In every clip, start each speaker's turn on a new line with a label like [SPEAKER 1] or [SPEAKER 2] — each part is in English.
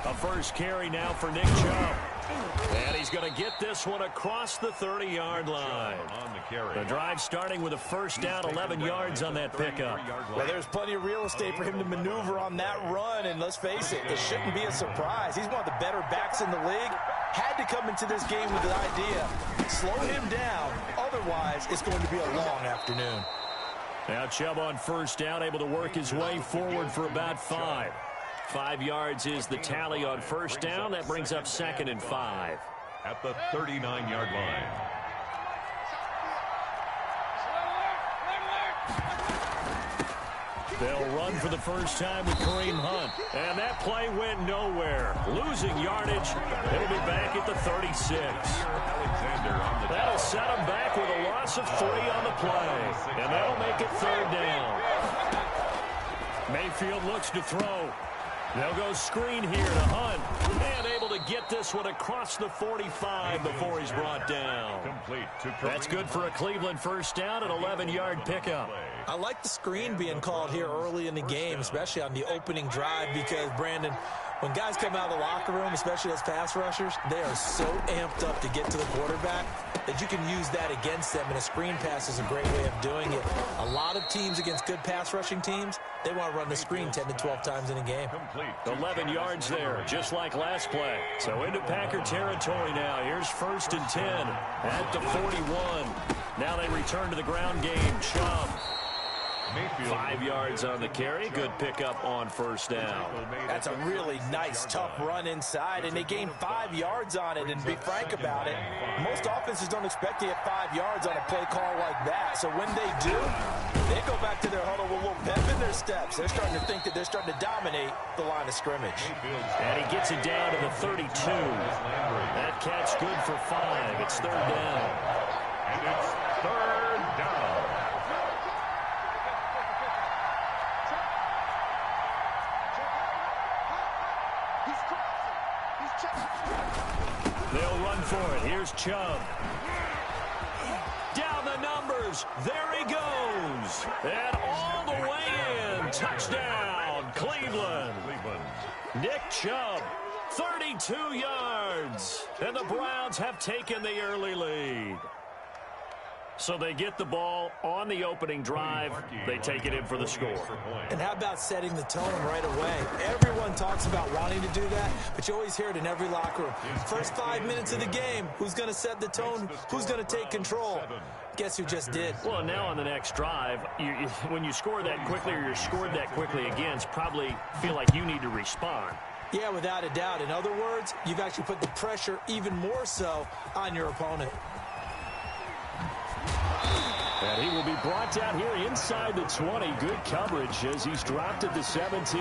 [SPEAKER 1] A first carry now for Nick Chubb. And he's going to get this one across the 30-yard line. The drive starting with a first down, 11 yards on that pickup.
[SPEAKER 2] Well, there's plenty of real estate for him to maneuver on that run, and let's face it, it shouldn't be a surprise. He's one of the better backs in the league. Had to come into this game with the idea, slow him down, otherwise it's going to be a long afternoon.
[SPEAKER 1] Now Chubb on first down, able to work his way forward for about 5. 5 yards is the tally on first down. That brings up 2nd and 5.
[SPEAKER 3] At the 39-yard line.
[SPEAKER 1] They'll run for the first time with Kareem Hunt. And that play went nowhere. Losing yardage. He'll be back at the 36. That'll set him back with a loss of 3 on the play. And that'll make it 3rd down. Mayfield looks to throw. They'll go screen here to Hunt. And able to get this one across the 45 before he's brought down. That's good for a Cleveland first down, an 11-yard pickup.
[SPEAKER 2] I like the screen being called here early in the game, especially on the opening drive, because, Brandon, when guys come out of the locker room, especially as pass rushers, they are so amped up to get to the quarterback that you can use that against them, and a screen pass is a great way of doing it. A lot of teams against good pass rushing teams, they want to run the screen 10 to 12 times in a game.
[SPEAKER 1] 11 yards there, just like last play. So into Packer territory now. Here's 1st and 10 at the 41. Now they return to the ground game. Chubb. 5 yards on the carry. Good pickup on first down.
[SPEAKER 2] That's a really nice, tough run inside, and they gained 5 yards on it. And be frank about it, most offenses don't expect to get 5 yards on a play call like that. So when they do, they go back to their huddle with a little pep in their steps. They're starting to think that they're starting to dominate the line of scrimmage.
[SPEAKER 1] And he gets it down to the 32. That catch good for 5. It's 3rd down.
[SPEAKER 3] And it's 3rd down.
[SPEAKER 1] They'll run for it. Here's Chubb. Down the numbers. There he goes. And all the way in. Touchdown, Cleveland. Nick Chubb, 32 yards. And the Browns have taken the early lead. So they get the ball on the opening drive. They take it in for the score.
[SPEAKER 2] And how about setting the tone right away? Everyone talks about wanting to do that, but you always hear it in every locker room. First 5 minutes of the game, who's going to set the tone? Who's going to take control? Guess who just did?
[SPEAKER 1] Well, now on the next drive, when you score that quickly or you're scored that quickly against, probably feel like you need to respond.
[SPEAKER 2] Yeah, without a doubt. In other words, you've actually put the pressure even more so on your opponent.
[SPEAKER 1] And he will be brought down here inside the 20. Good coverage as he's dropped at the 17.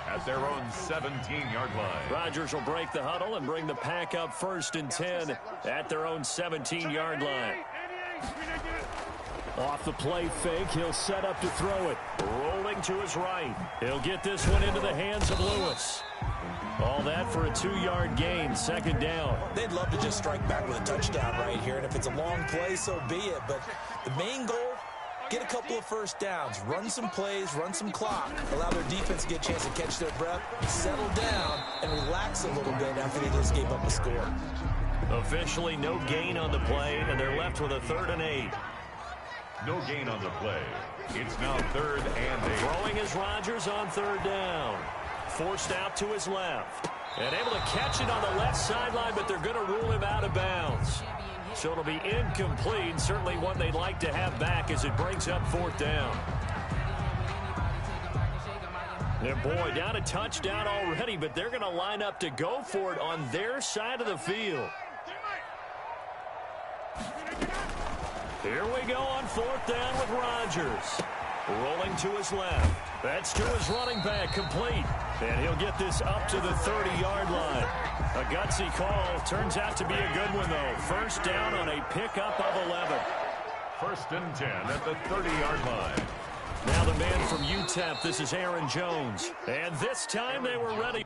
[SPEAKER 3] At their own 17-yard line.
[SPEAKER 1] Rodgers will break the huddle and bring the pack up 1st and 10 at their own 17-yard line. Off the play fake, he'll set up to throw it. Rolling to his right. He'll get this one into the hands of Lewis. All that for a 2-yard gain, 2nd down.
[SPEAKER 2] They'd love to just strike back with a touchdown right here, and if it's a long play, so be it. But the main goal, get a couple of first downs, run some plays, run some clock, allow their defense to get a chance to catch their breath, settle down, and relax a little bit after they just gave up a score.
[SPEAKER 1] Officially no gain on the play, and they're left with a 3rd and 8.
[SPEAKER 3] No gain on the play. It's now 3rd and 8.
[SPEAKER 1] Throwing is Rodgers on 3rd down. Forced out to his left. And able to catch it on the left sideline, but they're going to rule him out of bounds. So it'll be incomplete. Certainly one they'd like to have back as it brings up 4th down. And boy, down a touchdown already, but they're going to line up to go for it on their side of the field. Here we go on 4th down with Rodgers. Rolling to his left. That's to his running back, complete. And he'll get this up to the 30-yard line. A gutsy call. Turns out to be a good one, though. 1st down on a pickup of 11.
[SPEAKER 3] 1st and 10 at the 30-yard line.
[SPEAKER 1] Now the man from UTEP, this is Aaron Jones. And this time they were ready.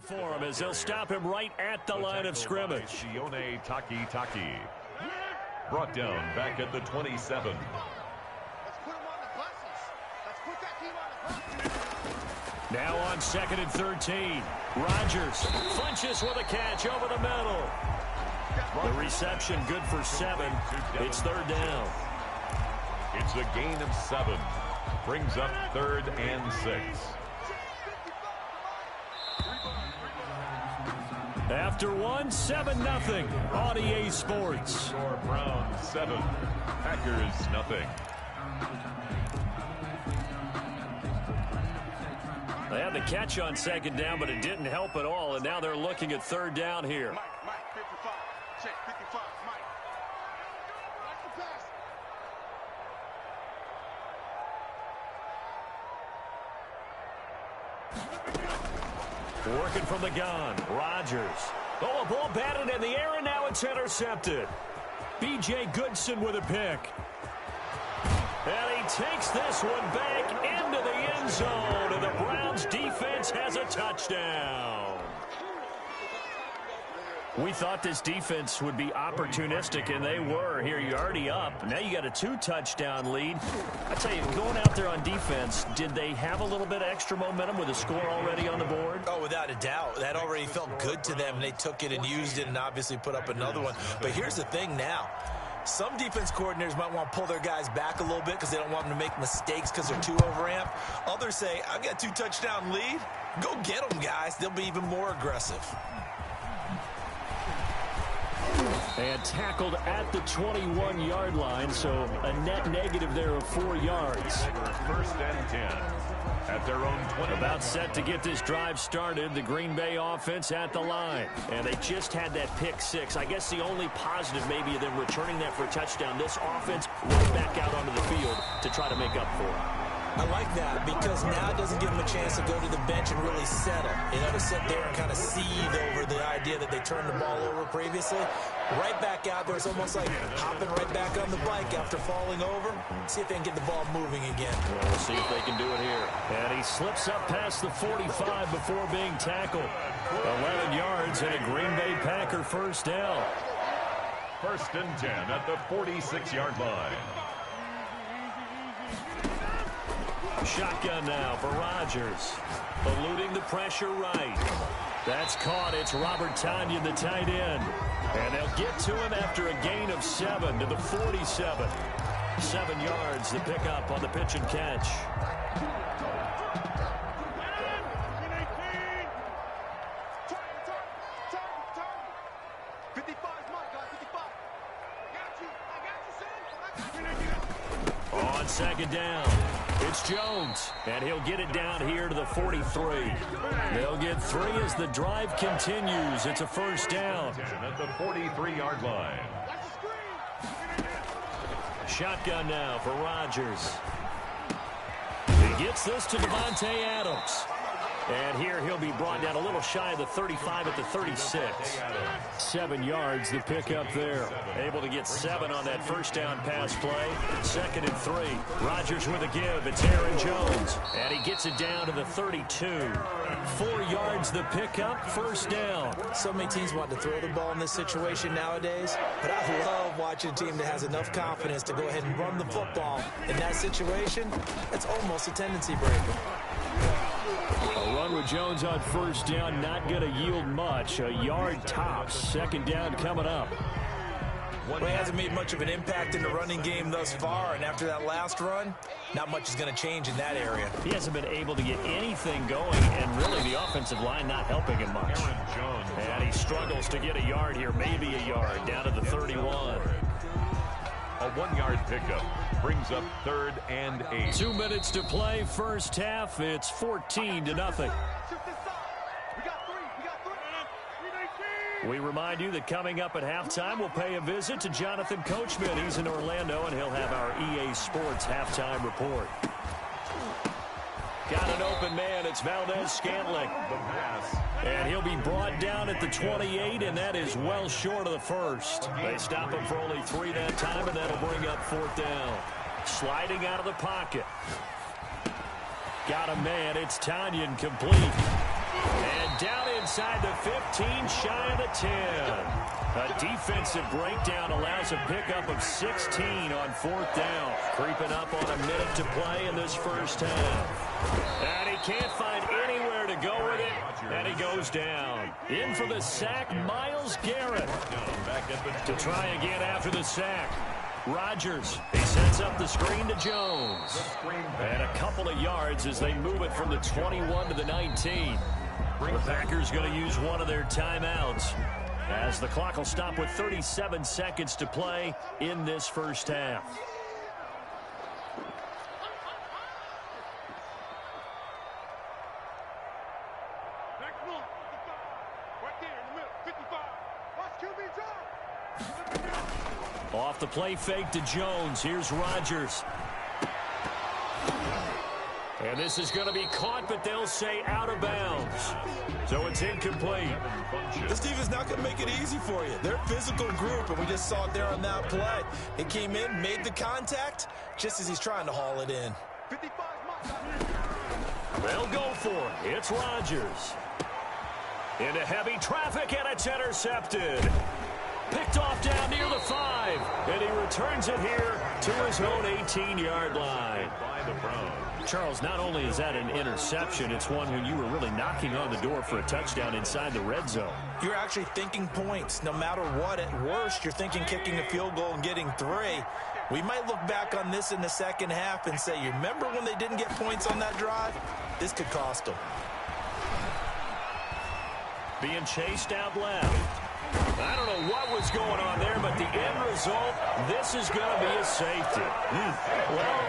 [SPEAKER 1] for him as they'll stop him right at the line of scrimmage.
[SPEAKER 3] Shione Taki. Brought down back at the 27.
[SPEAKER 1] Now on 2nd and 13. Rodgers flinches with a catch over the middle. The reception good for 7. It's 3rd down.
[SPEAKER 3] It's a gain of 7. Brings up 3rd and 6.
[SPEAKER 1] After 7-0 on EA Sports.
[SPEAKER 3] Score Browns 7, Packers nothing.
[SPEAKER 1] They had the catch on 2nd down, but it didn't help at all, and now they're looking at 3rd down here.
[SPEAKER 4] Mike, 55. Check, 55, Mike.
[SPEAKER 1] Working from the gun, Rodgers. Oh, a ball batted in the air, and now it's intercepted. B.J. Goodson with a pick. And he takes this one back into the end zone, and the Browns defense has a touchdown. We thought this defense would be opportunistic, and they were. Here, you're already up. Now you got a 2-touchdown lead. I tell you, going out there on defense, did they have a little bit of extra momentum with a score already on the board?
[SPEAKER 2] Oh, without a doubt. That already felt good to them, and they took it and used it and obviously put up another one. But here's the thing now. Some defense coordinators might want to pull their guys back a little bit because they don't want them to make mistakes because they're too overamped. Others say, I've got a 2-touchdown lead. Go get them, guys. They'll be even more aggressive.
[SPEAKER 1] And tackled at the 21-yard line, so a net negative there of 4 yards.
[SPEAKER 3] 1st and 10 at their own 20.
[SPEAKER 1] About set to get this drive started, the Green Bay offense at the line. And they just had that pick 6. I guess the only positive maybe of them returning that for a touchdown. This offense right back out onto the field to try to make up for it.
[SPEAKER 2] I like that because now it doesn't give them a chance to go to the bench and really settle. You know, to sit there and kind of seethe over the idea that they turned the ball over previously. Right back out there, it's almost like hopping right back on the bike after falling over. See if they can get the ball moving again.
[SPEAKER 1] Well, we'll see if they can do it here. And he slips up past the 45 before being tackled. 11 yards and a Green Bay Packer 1st down.
[SPEAKER 3] 1st and 10 at the 46-yard line.
[SPEAKER 1] Shotgun now for Rodgers. Eluding the pressure right. That's caught. It's Robert Tonyan, the tight end. And they'll get to him after a gain of 7 to the 47. 7 yards, the pickup on the pitch and catch. On 2nd down, it's Jones, and he'll get it down here to the 43. They'll get 3 as the drive continues. It's a 1st down.
[SPEAKER 3] At the 43-yard line.
[SPEAKER 1] Shotgun now for Rodgers. He gets this to Devontae Adams. And here he'll be brought down a little shy of the 35 at the 36. 7 yards, the pickup there. Able to get 7 on that 1st down pass play. 2nd and 3. Rodgers with a give. It's Aaron Jones. And he gets it down to the 32. 4 yards, the pickup. 1st down.
[SPEAKER 2] So many teams want to throw the ball in this situation nowadays, but I love watching a team that has enough confidence to go ahead and run the football. In that situation, it's almost a tendency breaker.
[SPEAKER 1] A run with Jones on 1st down, not going to yield much. A yard tops. 2nd down coming up.
[SPEAKER 2] Well, he hasn't made much of an impact in the running game thus far, and after that last run, not much is going to change in that area.
[SPEAKER 1] He hasn't been able to get anything going, and really the offensive line not helping him much. And he struggles to get a yard here, maybe a yard, down to the 31.
[SPEAKER 3] A 1-yard pickup brings up 3rd and 8.
[SPEAKER 1] 2 minutes to play, 1st half. It's 14-0. We remind you that coming up at halftime, we'll pay a visit to Jonathan Coachman. He's in Orlando, and he'll have our EA Sports halftime report. Got an open man. It's Valdez-Scantling.
[SPEAKER 3] The pass.
[SPEAKER 1] And he'll be brought down at the 28, and that is well short of the 1st. They stop him for only 3 that time, and that'll bring up 4th down. Sliding out of the pocket. Got a man. It's Tonyan complete. And down inside the 15, shy of the 10. A defensive breakdown allows a pickup of 16 on 4th down. Creeping up on a minute to play in this first half. And he can't find anywhere to go with it, and he goes down. In for the sack, Myles Garrett. To try again after the sack. Rodgers, he sets up the screen to Jones. And a couple of yards as they move it from the 21 to the 19. The Packers going to use one of their timeouts, as the clock will stop with 37 seconds to play in this first half.
[SPEAKER 4] Next one, 55. Right there in the middle, 55. Watch QB drop.
[SPEAKER 1] Off the play fake to Jones. Here's Rodgers. And this is going to be caught, but they'll say out of bounds. So it's incomplete.
[SPEAKER 2] This defense is not going to make it easy for you. They're a physical group, and we just saw it there on that play. It came in, made the contact, just as he's trying to haul it in.
[SPEAKER 4] 55
[SPEAKER 1] They'll go for it. It's Rodgers. Into heavy traffic, and it's intercepted. Picked off down near the 5, and he returns it here to his own 18-yard line. Charles, not only is that an interception, it's one when you were really knocking on the door for a touchdown inside the red zone.
[SPEAKER 2] You're actually thinking points. No matter what, at worst, you're thinking kicking a field goal and getting 3. We might look back on this in the second half and say, you remember when they didn't get points on that drive? This could cost them. Being chased out left.
[SPEAKER 1] I don't know what was going on there, but the end result, this is going to be a safety. Well,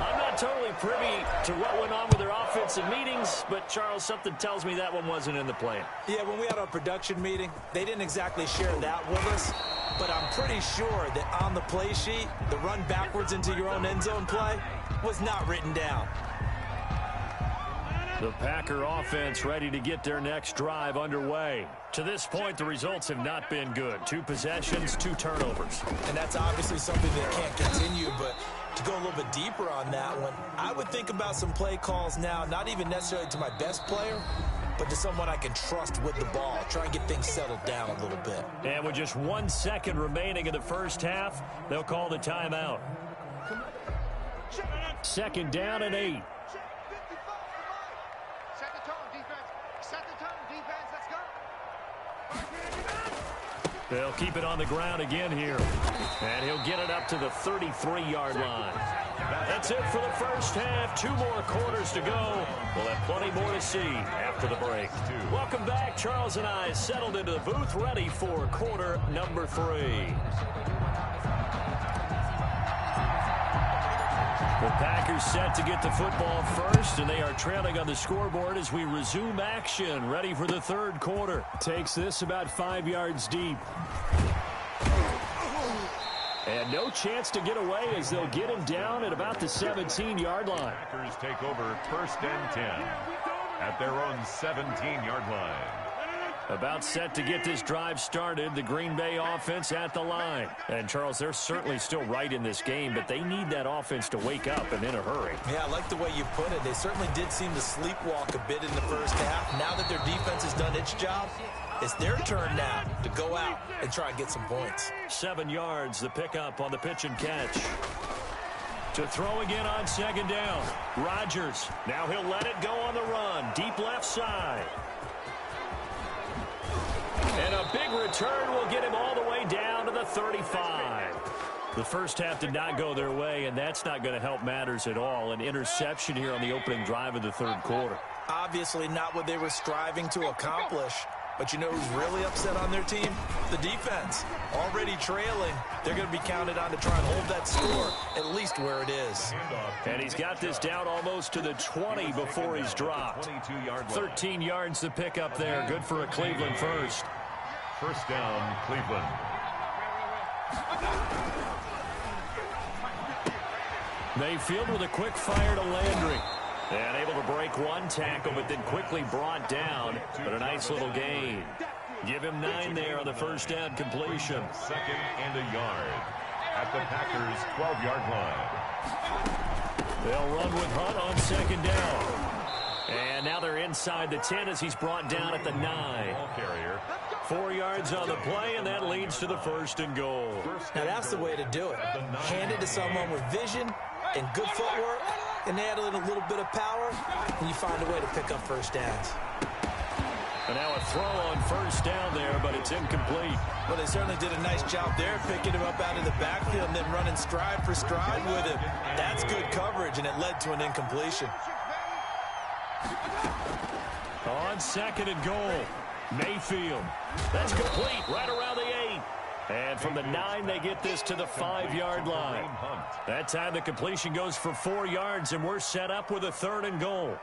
[SPEAKER 1] I'm not totally privy to what went on with their offensive meetings, but, Charles, something tells me that one wasn't in the plan.
[SPEAKER 2] Yeah, when we had our production meeting, they didn't exactly share that with us, but I'm pretty sure that on the play sheet, the run backwards into your own end zone play was not written down.
[SPEAKER 1] The Packer offense ready to get their next drive underway. To this point, the results have not been good. 2 possessions, 2 turnovers.
[SPEAKER 2] And that's obviously something that can't continue, but to go a little bit deeper on that one, I would think about some play calls now, not even necessarily to my best player, but to someone I can trust with the ball. Try and get things settled down a little bit.
[SPEAKER 1] And with just 1 second remaining in the first half, they'll call the timeout. 2nd down and 8. They'll keep it on the ground again here. And he'll get it up to the 33-yard line. That's it for the first half. 2 more quarters to go. We'll have plenty more to see after the break. Welcome back. Charles and I settled into the booth, ready for quarter number 3. The Packers set to get the football first, and they are trailing on the scoreboard as we resume action, ready for the 3rd quarter. Takes this about 5 yards deep. And no chance to get away as they'll get him down at about the 17-yard line.
[SPEAKER 3] Packers take over 1st and 10 at their own 17-yard line.
[SPEAKER 1] About set to get this drive started, the Green Bay offense at the line. And, Charles, they're certainly still right in this game, but they need that offense to wake up and in a hurry.
[SPEAKER 2] Yeah, I like the way you put it. They certainly did seem to sleepwalk a bit in the first half. Now that their defense has done its job, it's their turn now to go out and try and get some points.
[SPEAKER 1] 7 yards, the pickup on the pitch and catch. To throw again on 2nd down. Rodgers, now he'll let it go on the run. Deep left side. And a big return will get him all the way down to the 35. The first half did not go their way, and that's not going to help matters at all. An interception here on the opening drive of the 3rd quarter.
[SPEAKER 2] Obviously not what they were striving to accomplish. But you know who's really upset on their team? The defense. Already trailing. They're going to be counted on to try and hold that score at least where it is.
[SPEAKER 1] And he's got this down almost to the 20 before he's dropped. 13 yards to pick up there. Good for a Cleveland first.
[SPEAKER 3] 1st down, Cleveland.
[SPEAKER 1] They field with a quick fire to Landry. And able to break 1 tackle, but then quickly brought down. But a nice little gain. Give him 9 there on the 1st down completion.
[SPEAKER 3] 2nd and a yard at the Packers' 12-yard line.
[SPEAKER 1] They'll run with Hunt on 2nd down. And now they're inside the 10 as he's brought down at the 9. 4 yards on the play, and that leads to the 1st and goal.
[SPEAKER 2] Now that's the way to do it. Hand it to someone with vision and good footwork, and add in a little bit of power, and you find a way to pick up first downs.
[SPEAKER 1] And now a throw on 1st down there, but it's incomplete.
[SPEAKER 2] Well, they certainly did a nice job there, picking him up out of the backfield and then running stride for stride with him. That's good coverage, and it led to an incompletion.
[SPEAKER 1] On 2nd and goal, Mayfield. That's complete right around the 8. And from the 9, they get this to the 5-yard line. That time the completion goes for 4 yards, and we're set up with a 3rd and goal.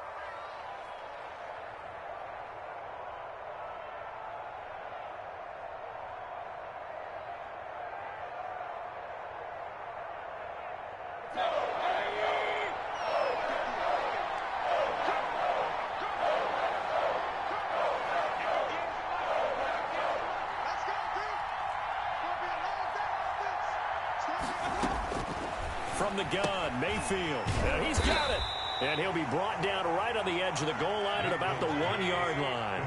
[SPEAKER 1] From the gun, Mayfield. And he's got it. And he'll be brought down right on the edge of the goal line at about the 1-yard line.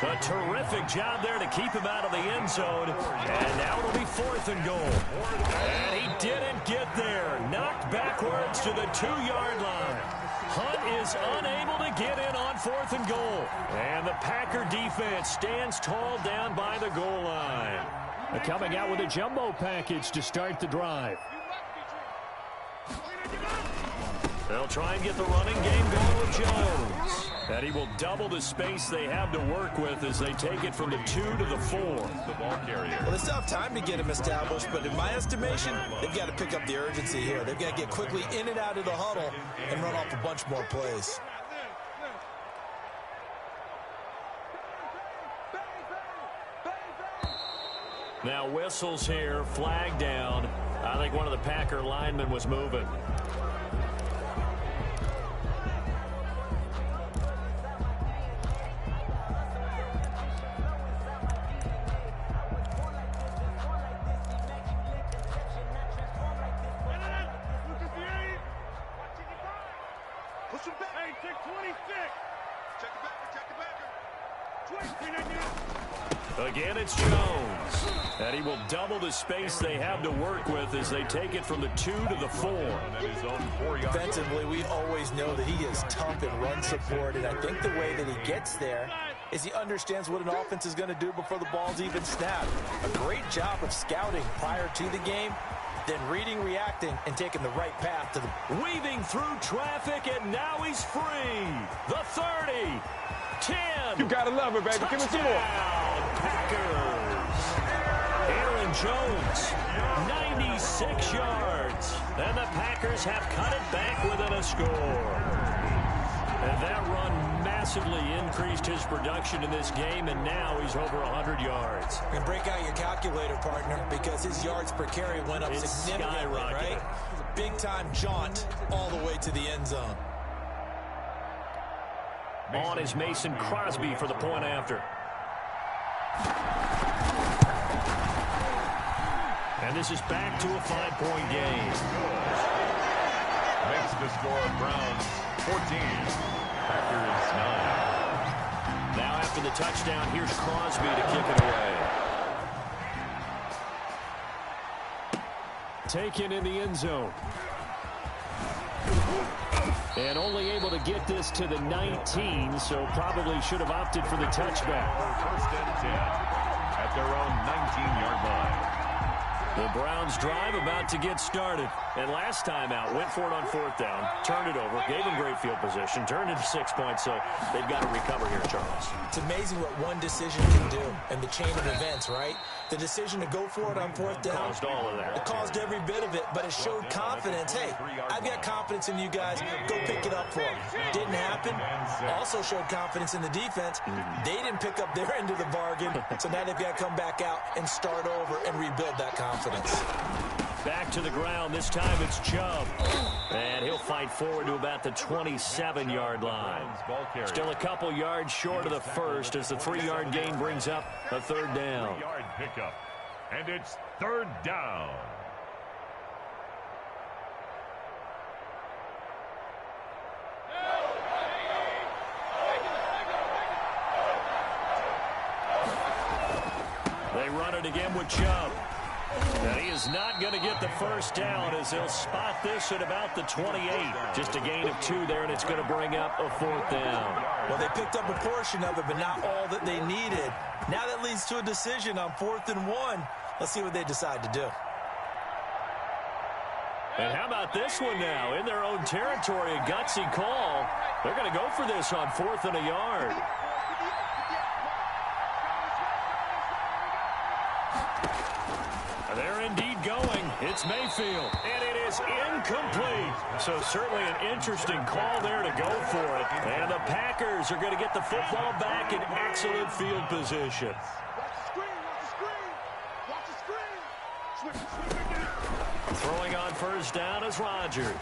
[SPEAKER 1] A terrific job there to keep him out of the end zone. And now it'll be 4th and goal. And he didn't get there. Knocked backwards to the 2-yard line. Hunt is unable to get in on 4th and goal. And the Packer defense stands tall down by the goal line. Coming out with a jumbo package to start the drive. They'll try and get the running game going with Jones. And he will double the space they have to work with as they take it from the 2 to the 4. The ball carrier.
[SPEAKER 2] Well, they still have time to get him established, but in my estimation, they've got to pick up the urgency here. They've got to get quickly in and out of the huddle and run off a bunch more plays.
[SPEAKER 1] Now whistles here, flag down. I think one of the Packer linemen was moving. Again, it's Jones. And he will double the space they have to work with as they take it from the 2 to the 4.
[SPEAKER 2] Defensively, we always know that he is tough in run support, and I think the way that he gets there is he understands what an offense is going to do before the ball's even snapped. A great job of scouting prior to the game, then reading, reacting, and taking the right path to the...
[SPEAKER 1] Weaving through traffic, and now he's free. The 30, 10.
[SPEAKER 4] You gotta love it, baby. Give me some more.
[SPEAKER 1] Packers. Aaron Jones, 96 yards. And the Packers have cut it back within a score. And that run massively increased his production in this game, and now he's over 100 yards.
[SPEAKER 2] And break out your calculator, partner, because his yards per carry went up significantly, right? Big-time jaunt all the way to the end zone.
[SPEAKER 1] On is Mason Crosby for the point after. And this is back to a 5-point game.
[SPEAKER 3] Makes the score of Browns 14. Packers 9.
[SPEAKER 1] Now after the touchdown, here's Crosby to kick it away. Taken in the end zone. And only able to get this to the 19, so probably should have opted for the touchback.
[SPEAKER 3] First and 10 at their own 19-yard line.
[SPEAKER 1] The Browns drive about to get started. And last time out, went for it on 4th down, turned it over, gave them great field position, turned it to 6 points, so they've got to recover here, Charles.
[SPEAKER 2] It's amazing what one decision can do in the chain of events, right? The decision to go for it on 4th down.
[SPEAKER 1] Caused all of that.
[SPEAKER 2] It caused every bit of it, but it showed confidence. Hey, I've got confidence in you guys. Go pick it up for them. Didn't happen. Also showed confidence in the defense. They didn't pick up their end of the bargain, so now they've got to come back out and start over and rebuild that confidence.
[SPEAKER 1] Back to the ground. This time it's Chubb. And he'll fight forward to about the 27-yard line. Still a couple yards short of the first as the 3-yard gain brings up a 3rd down.
[SPEAKER 3] 3-yard pickup. And it's 3rd down.
[SPEAKER 1] They run it again with Chubb. And he is not going to get the first down as he'll spot this at about the 28. Just a gain of 2 there, and it's going to bring up a 4th down.
[SPEAKER 2] Well, they picked up a portion of it, but not all that they needed. Now that leads to a decision on 4th and 1. Let's see what they decide to do.
[SPEAKER 1] And how about this one now? In their own territory, a gutsy call. They're going to go for this on 4th and a yard. They're indeed going. It's Mayfield, and it is incomplete. So certainly an interesting call there to go for it. And the Packers are going to get the football back in excellent field position. Throwing on first down is Rodgers.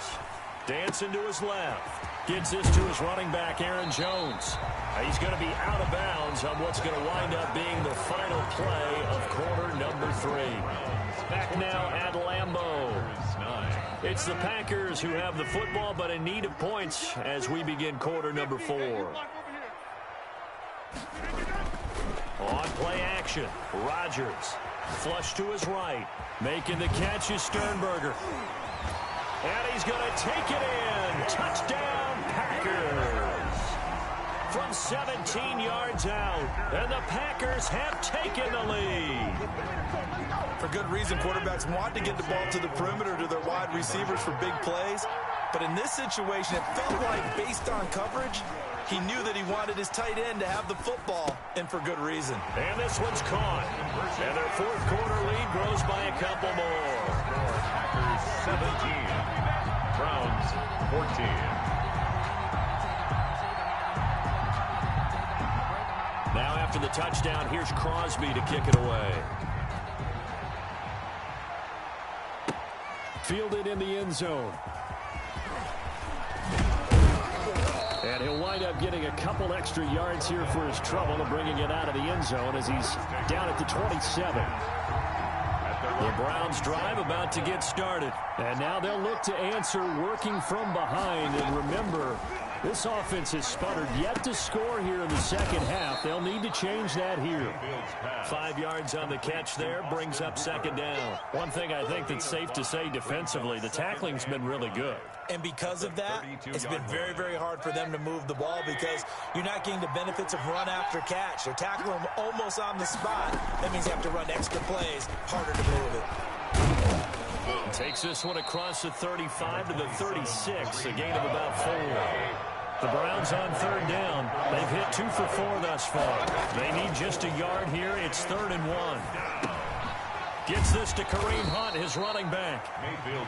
[SPEAKER 1] Dancing to his left. Gets this to his running back, Aaron Jones. He's going to be out of bounds on what's going to wind up being the final play of quarter number 3. Back now at Lambeau. It's the Packers who have the football, but in need of points as we begin quarter number 4. On play action, Rodgers. Flush to his right. Making the catch is Sternberger. And he's going to take it in. Touchdown, Packers. From 17 yards out. And the Packers have taken the lead.
[SPEAKER 2] For good reason, quarterbacks want to get the ball to the perimeter to their wide receivers for big plays. But in this situation, it felt like, based on coverage, he knew that he wanted his tight end to have the football, and for good reason.
[SPEAKER 1] And this one's caught. And their 4th quarter lead grows by a couple more.
[SPEAKER 3] Packers 17. Browns 14.
[SPEAKER 1] Now after the touchdown, here's Crosby to kick it away. Fielded in the end zone. And he'll wind up getting a couple extra yards here for his trouble and bringing it out of the end zone as he's down at the 27. The Browns drive about to get started. And now they'll look to answer working from behind. And remember, this offense has sputtered yet to score here in the second half. They'll need to change that here. 5 yards on the catch there brings up 2nd down. One thing I think that's safe to say defensively, the tackling's been really good.
[SPEAKER 2] And because of that, it's been very, very hard for them to move the ball because you're not getting the benefits of run after catch. They're tackling them almost on the spot. That means you have to run extra plays, harder to move it.
[SPEAKER 1] Takes this one across the 35 to the 36, a gain of about 4. The Browns on 3rd down. They've hit 2 for 4 thus far. They need just a yard here. It's 3rd and 1. Gets this to Kareem Hunt, his running back.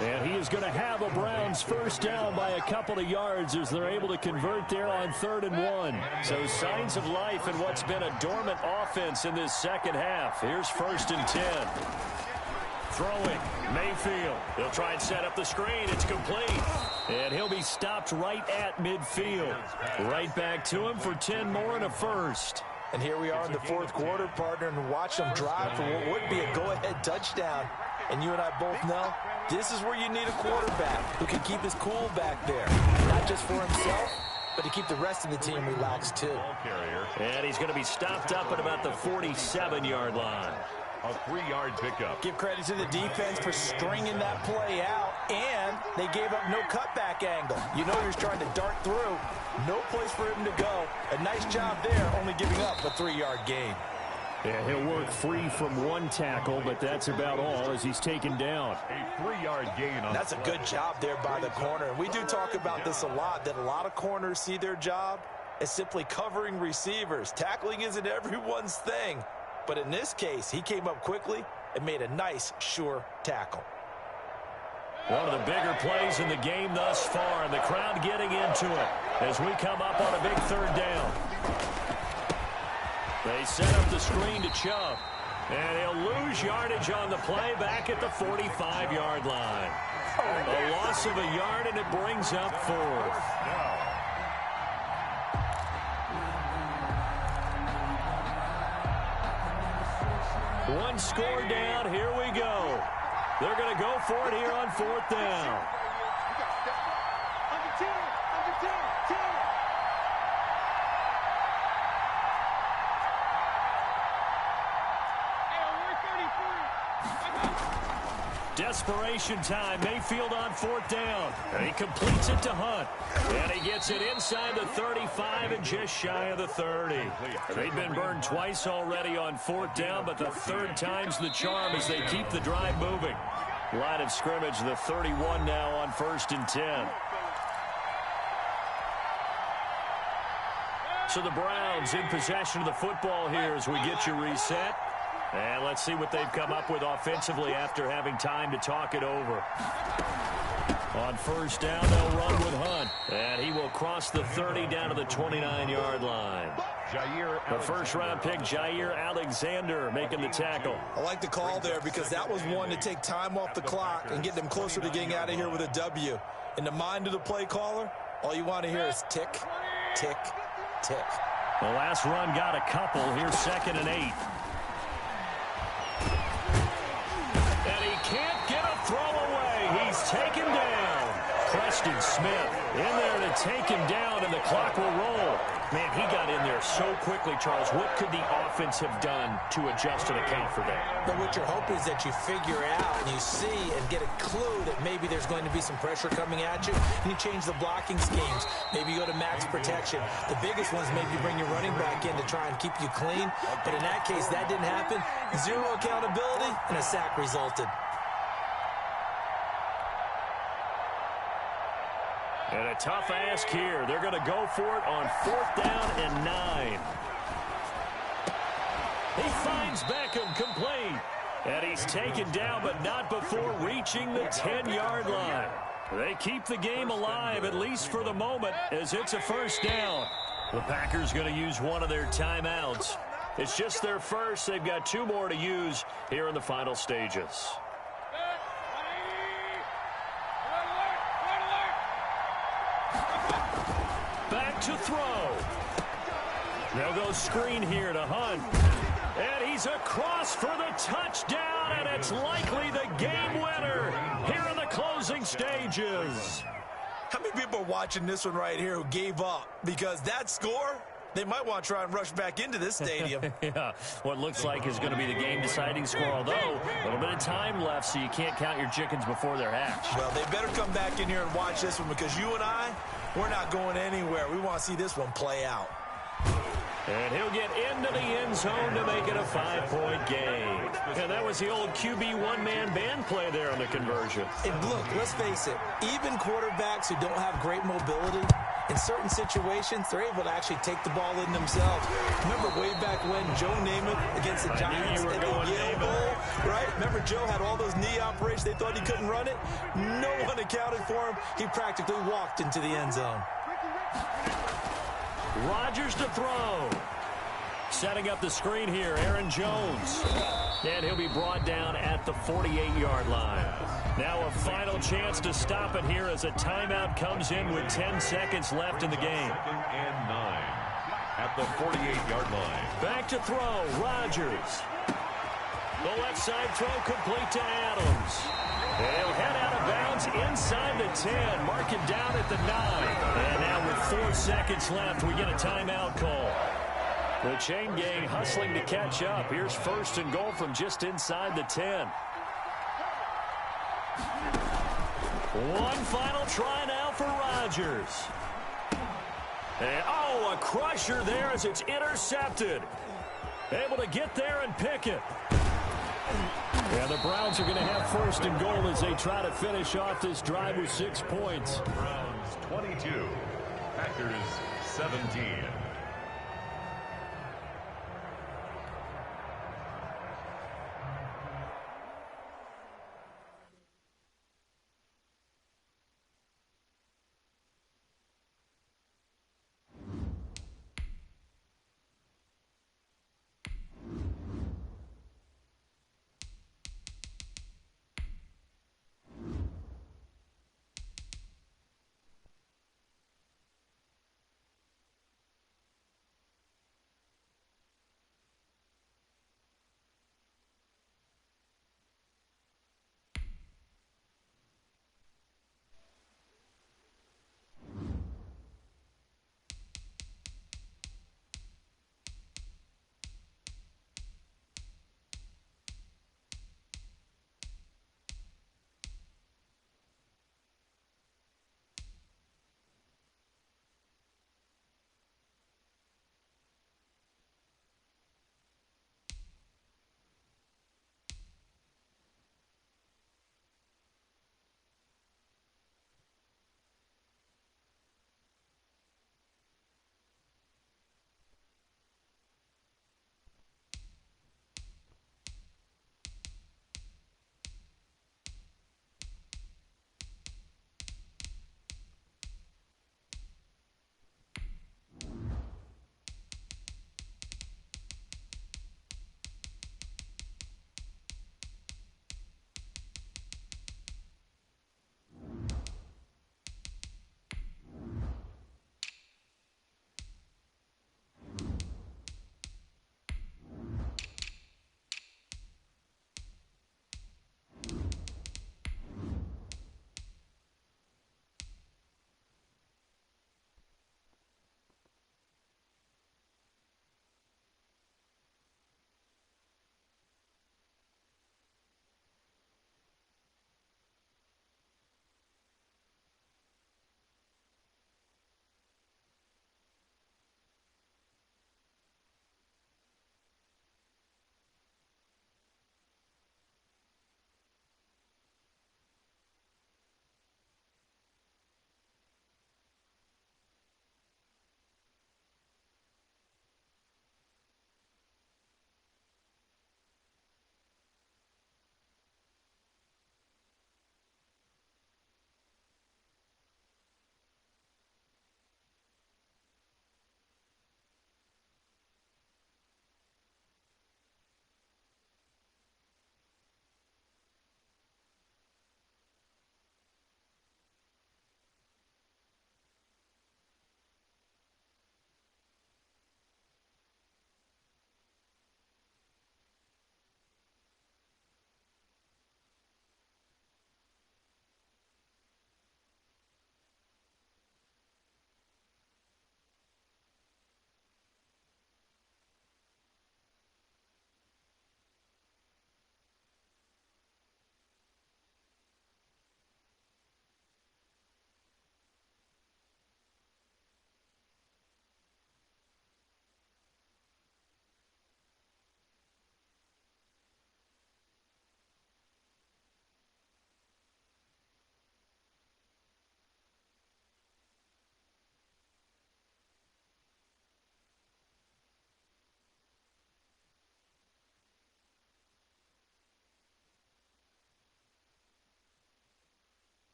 [SPEAKER 1] And he is going to have a Browns first down by a couple of yards as they're able to convert there on 3rd and 1. So signs of life in what's been a dormant offense in this second half. Here's 1st and 10. Throwing, Mayfield. He'll try and set up the screen. It's complete. And he'll be stopped right at midfield. Right back to him for 10 more and a first.
[SPEAKER 2] And here we are in the 4th quarter, partner, and watch them drive for what would be a go-ahead touchdown. And you and I both know this is where you need a quarterback who can keep his cool back there. Not just for himself, but to keep the rest of the team relaxed too.
[SPEAKER 1] And he's going to be stopped up at about the 47-yard line.
[SPEAKER 3] A 3-yard pickup.
[SPEAKER 2] Give credit to the defense for stringing that play out, and they gave up no cutback angle. You know he's trying to dart through. No place for him to go. A nice job there, only giving up a 3-yard gain.
[SPEAKER 1] Yeah, he'll work free from 1 tackle, but that's about all as he's taken down.
[SPEAKER 3] A 3-yard gain on
[SPEAKER 2] That's a good job there by the corner. And we do talk about this a lot, that a lot of corners see their job as simply covering receivers. Tackling isn't everyone's thing. But in this case, he came up quickly and made a nice, sure tackle.
[SPEAKER 1] One of the bigger plays in the game thus far, and the crowd getting into it as we come up on a big 3rd down. They set up the screen to Chubb, and he'll lose yardage on the play back at the 45-yard line. A loss of a yard, and it brings up 4th. One score down. Here we go. They're going to go for it here on 4th down. Desperation time. Mayfield on 4th down. And he completes it to Hunt. And he gets it inside the 35 and just shy of the 30. They've been burned twice already on 4th down, but the 3rd time's the charm as they keep the drive moving. Line of scrimmage, the 31 now on 1st and 10. So the Browns in possession of the football here as we get you reset. And let's see what they've come up with offensively after having time to talk it over. On 1st down, they'll run with Hunt. And he will cross the 30 down to the 29-yard line. The first-round pick, Jair Alexander, making the tackle.
[SPEAKER 2] I like the call there because that was one to take time off the clock and get them closer to getting out of here with a W. In the mind of the play caller, all you want to hear is tick, tick, tick.
[SPEAKER 1] The last run got a couple. Here's 2nd and 8. And he can't get a throw away. He's taken down. Preston Smith in there to take him down, and the clock will roll. Man, he got in there so quickly, Charles. What could the offense have done to adjust and account for that?
[SPEAKER 2] But what you're hoping is that you figure out and you see and get a clue that maybe there's going to be some pressure coming at you, and you change the blocking schemes. Maybe you go to max protection. The biggest ones maybe bring your running back in to try and keep you clean. But in that case, that didn't happen. Zero accountability, and a sack resulted.
[SPEAKER 1] And a tough ask here. They're going to go for it on 4th down and 9. He finds Beckham complete. And he's taken down, but not before reaching the 10-yard line. They keep the game alive, at least for the moment, as it's a 1st down. The Packers going to use one of their timeouts. It's just their first. They've got 2 more to use here in the final stages. Back to throw. They'll go screen here to Hunt. And he's across for the touchdown, and it's likely the game winner here in the closing stages.
[SPEAKER 2] How many people are watching this one right here who gave up? Because that score, they might want to try and rush back into this stadium.
[SPEAKER 1] Yeah, what looks like is going to be the game-deciding score, although a little bit of time left, so you can't count your chickens before they're hatched.
[SPEAKER 2] Well, they better come back in here and watch this one because you and I, we're not going anywhere. We want to see this one play out.
[SPEAKER 1] And he'll get into the end zone to make it a 5-point game. And that was the old QB one-man band play there on the conversion.
[SPEAKER 2] And look, let's face it, even quarterbacks who don't have great mobility, in certain situations, they're able to actually take the ball in themselves. Remember way back when Joe Namath against the Giants at the Yale Bowl, right? Remember Joe had all those knee operations. They thought he couldn't run it. No one accounted for him. He practically walked into the end zone.
[SPEAKER 1] Rodgers to throw. Setting up the screen here, Aaron Jones. And he'll be brought down at the 48-yard line. Now a final chance to stop it here as a timeout comes in with 10 seconds left in the game.
[SPEAKER 3] 2nd and 9 at the 48-yard line.
[SPEAKER 1] Back to throw, Rodgers. The left side throw complete to Adams. They'll head out of bounds inside the 10, mark it down at the 9. And now with 4 seconds left, we get a timeout call. The chain gang hustling to catch up. Here's 1st and goal from just inside the 10. One final try now for Rodgers. And, oh, a crusher there as it's intercepted. Able to get there and pick it. Yeah, the Browns are going to have 1st and goal as they try to finish off this drive with 6 points.
[SPEAKER 3] Browns 22, Packers 17.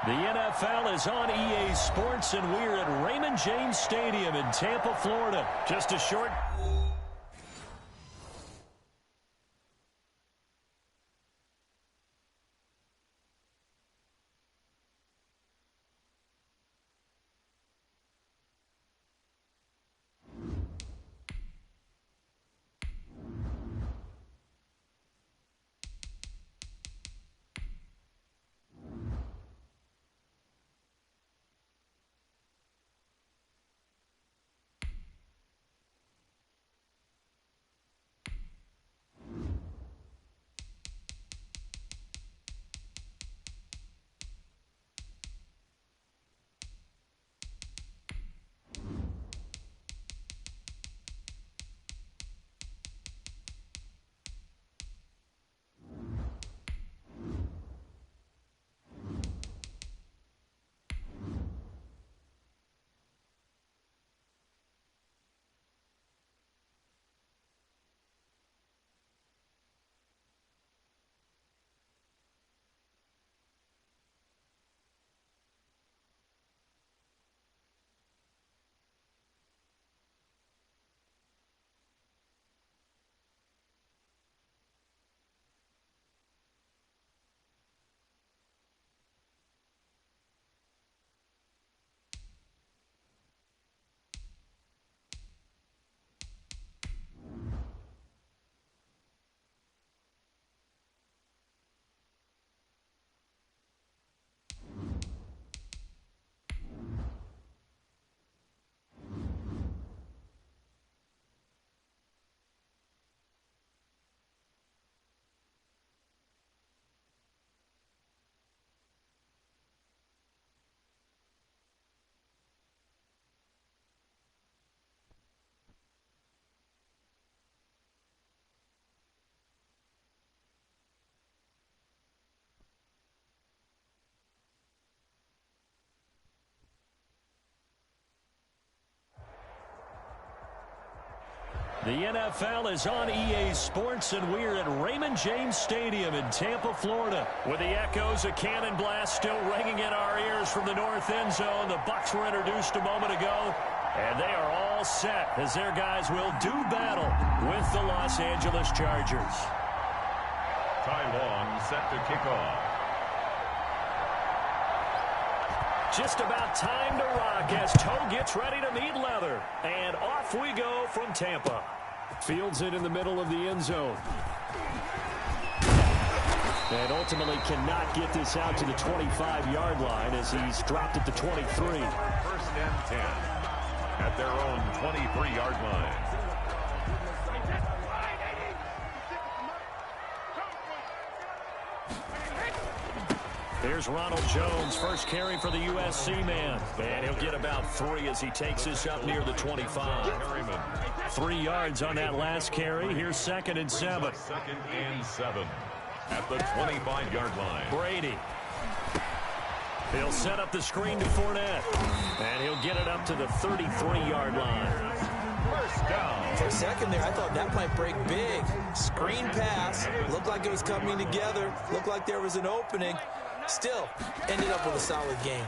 [SPEAKER 1] The NFL is on EA Sports, and we're at Raymond James Stadium in Tampa, Florida. Just a short... The NFL is on EA Sports, and we're at Raymond James Stadium in Tampa, Florida. With the echoes of cannon blast still ringing in our ears from the north end zone, the Bucs were introduced a moment ago, and they are all set as their guys will do battle with the Los Angeles Chargers.
[SPEAKER 3] Ty Long set to kick off.
[SPEAKER 1] Just about time to rock as Toe gets ready to meet leather. And off we go from Tampa. Fields it in the middle of the end zone. And ultimately cannot get this out to the 25-yard line as he's dropped it to 23.
[SPEAKER 3] 1st and 10 at their own 23-yard line.
[SPEAKER 1] Here's Ronald Jones, first carry for the USC man. And he'll get about 3 as he takes this up near the 25. 3 yards on that last carry. Here's 2nd and 7.
[SPEAKER 3] 2nd and 7 at the 25-yard line.
[SPEAKER 1] Brady. He'll set up the screen to Fournette. And he'll get it up to the 33-yard line.
[SPEAKER 3] 1st down.
[SPEAKER 2] For a second there, I thought that might break big. Screen pass. Looked like it was coming together. Looked like there was an opening. Still, ended up with a solid game.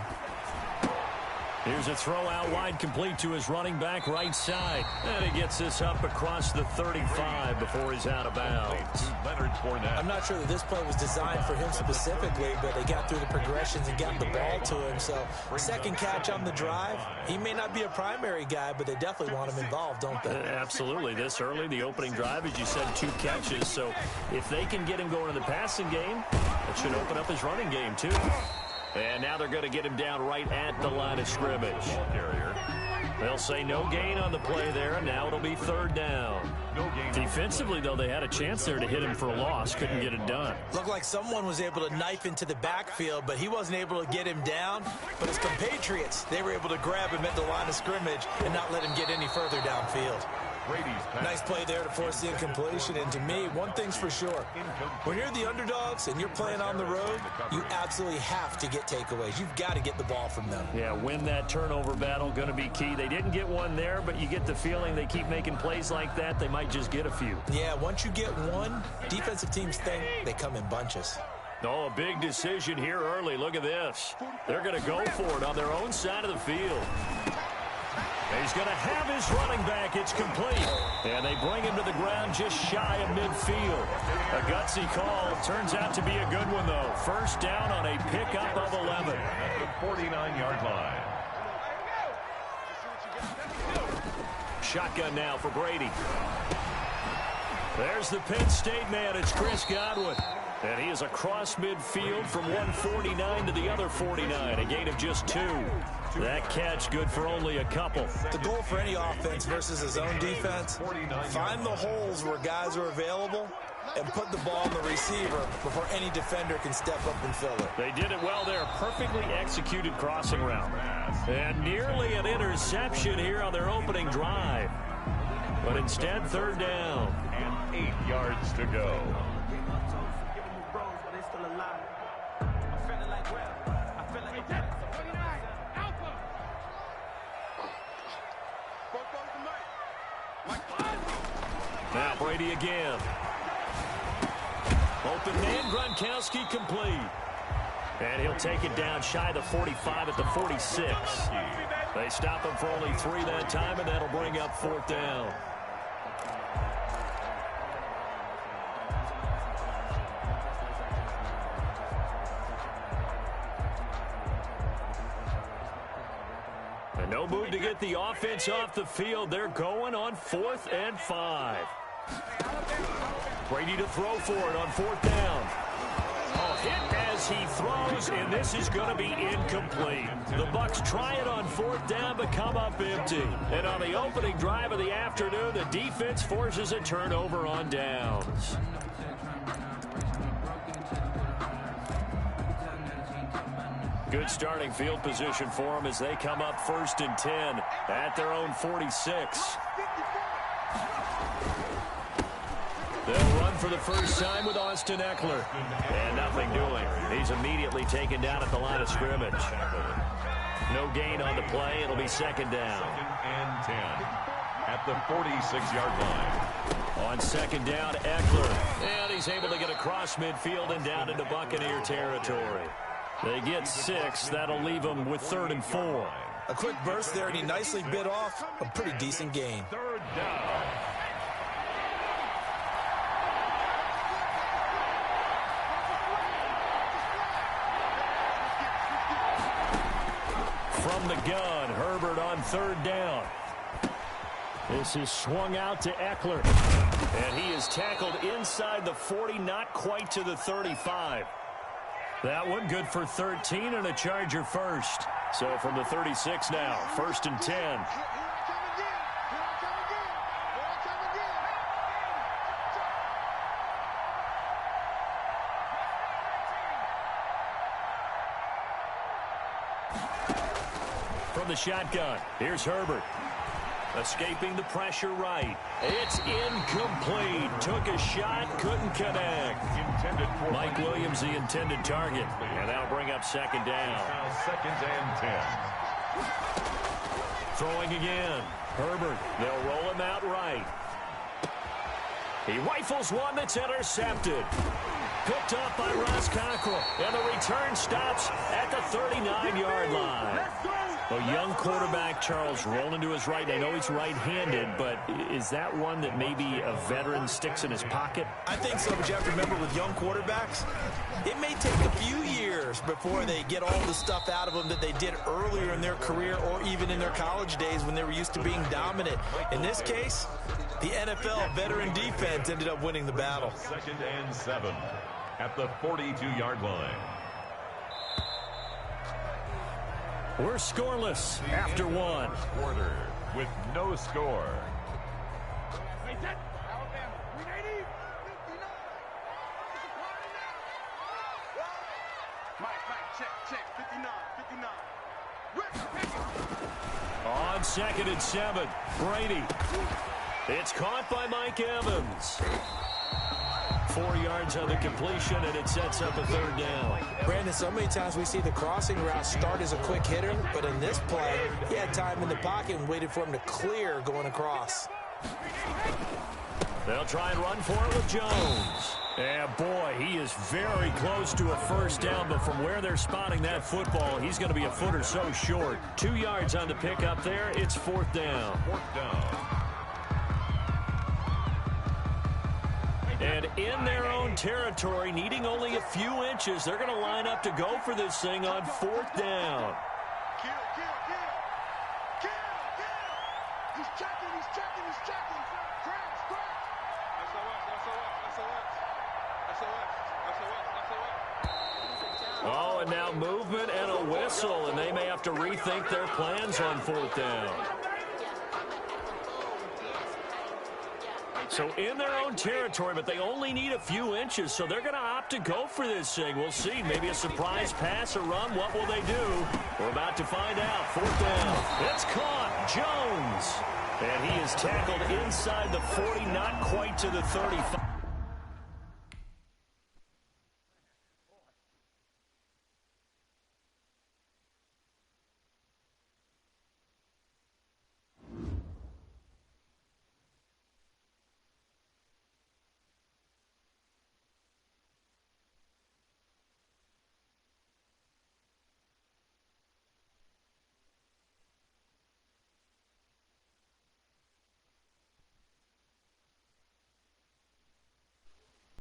[SPEAKER 1] Here's a throw out wide, complete to his running back right side. And he gets this up across the 35 before he's out of bounds.
[SPEAKER 2] I'm not sure that this play was designed for him specifically, but they got through the progressions and got the ball to him. So, second catch on the drive. He may not be a primary guy, but they definitely want him involved, don't they?
[SPEAKER 1] Absolutely. This early, the opening drive, as you said, 2 catches. So, if they can get him going in the passing game, it should open up his running game, too. And now they're going to get him down right at the line of scrimmage. They'll say no gain on the play there, and now it'll be 3rd down. Defensively, though, they had a chance there to hit him for a loss. Couldn't get it done.
[SPEAKER 2] Looked like someone was able to knife into the backfield, but he wasn't able to get him down. But his compatriots, they were able to grab him at the line of scrimmage and not let him get any further downfield. Nice play there to force the incompletion. And to me, one thing's for sure. When you're the underdogs and you're playing on the road, you absolutely have to get takeaways. You've got to get the ball from them.
[SPEAKER 1] Yeah, win that turnover battle, going to be key. They didn't get one there, but you get the feeling they keep making plays like that, they might just get a few.
[SPEAKER 2] Yeah, once you get one, defensive teams think they come in bunches.
[SPEAKER 1] Oh, a big decision here early. Look at this. They're going to go for it on their own side of the field. He's going to have his running back. It's complete. And they bring him to the ground just shy of midfield. A gutsy call. Turns out to be a good one, though. First down on a pickup of 11.
[SPEAKER 3] At the 49-yard line.
[SPEAKER 1] Shotgun now for Brady. There's the Penn State man. It's Chris Godwin. And he is across midfield from 149 to the other 49. A gain of just 2. That catch good for only a couple.
[SPEAKER 2] The goal for any offense versus his own defense, find the holes where guys are available and put the ball in the receiver before any defender can step up and fill it.
[SPEAKER 1] They did it well there. Perfectly executed crossing route. And nearly an interception here on their opening drive. But instead, third down.
[SPEAKER 3] And 8 yards to go.
[SPEAKER 1] Now Brady again. Open man, Gronkowski complete. And he'll take it down shy of the 45 at the 46. They stop him for only 3 that time, and that'll bring up fourth down. And no move to get the offense off the field. They're going on 4th and 5. Brady to throw for it on 4th down. Oh, hit as he throws, and this is going to be incomplete. The Bucs try it on 4th down, but come up empty. And on the opening drive of the afternoon, the defense forces a turnover on downs. Good starting field position for them as they come up 1st and 10 at their own 46. They'll run for the first time with Austin Eckler. And nothing doing. He's immediately taken down at the line of scrimmage. No gain on the play. It'll be second down.
[SPEAKER 3] 2nd and 10 at the 46-yard line.
[SPEAKER 1] On second down, Eckler. And he's able to get across midfield and down into Buccaneer territory. They get 6. That'll leave them with 3rd and 4.
[SPEAKER 2] A quick burst there, and he nicely bit off a pretty decent gain.
[SPEAKER 3] 3rd down.
[SPEAKER 1] From the gun, Herbert on 3rd down. This is swung out to Eckler. And he is tackled inside the 40, not quite to the 35. That one good for 13 and a Charger first. So from the 36 now, 1st and 10. From the shotgun, here's Herbert. Escaping the pressure right. It's incomplete. Took a shot, couldn't connect. Mike Williams, the intended target. And that'll bring up second down.
[SPEAKER 3] Now 2nd and 10.
[SPEAKER 1] Throwing again. Herbert, they'll roll him out right. He rifles one that's intercepted. Picked up by Ross Cockrell. And the return stops at the 39-yard line. A young quarterback, Charles, rolling to his right. I know he's right-handed, but is that one that maybe a veteran sticks in his pocket?
[SPEAKER 2] I think so, but you have to remember with young quarterbacks, it may take a few years before they get all the stuff out of them that they did earlier in their career or even in their college days when they were used to being dominant. In this case, the NFL veteran defense ended up winning the battle.
[SPEAKER 3] 2nd and 7 at the 42-yard line.
[SPEAKER 1] We're scoreless after one.
[SPEAKER 3] Quarter with no score.
[SPEAKER 1] On 2nd and 7, Brady. It's caught by Mike Evans. 4 yards on the completion, and it sets up a 3rd down.
[SPEAKER 2] Brandon, so many times we see the crossing route start as a quick hitter, but in this play, he had time in the pocket and waited for him to clear going across.
[SPEAKER 1] They'll try and run for it with Jones. And, boy, he is very close to a first down, but from where they're spotting that football, he's going to be a foot or so short. 2 yards on the pickup there. It's 4th down.
[SPEAKER 3] 4th down.
[SPEAKER 1] And in their own territory, needing only a few inches, they're going to line up to go for this thing on 4th down.
[SPEAKER 4] Kill. He's checking. Scratch. SOS.
[SPEAKER 1] Oh, and now movement and a whistle, and they may have to rethink their plans on 4th down. So in their own territory, but they only need a few inches, so they're going to opt to go for this thing. We'll see. Maybe a surprise pass or run. What will they do? We're about to find out. 4th down. It's caught. Jones. And he is tackled inside the 40, not quite to the 35.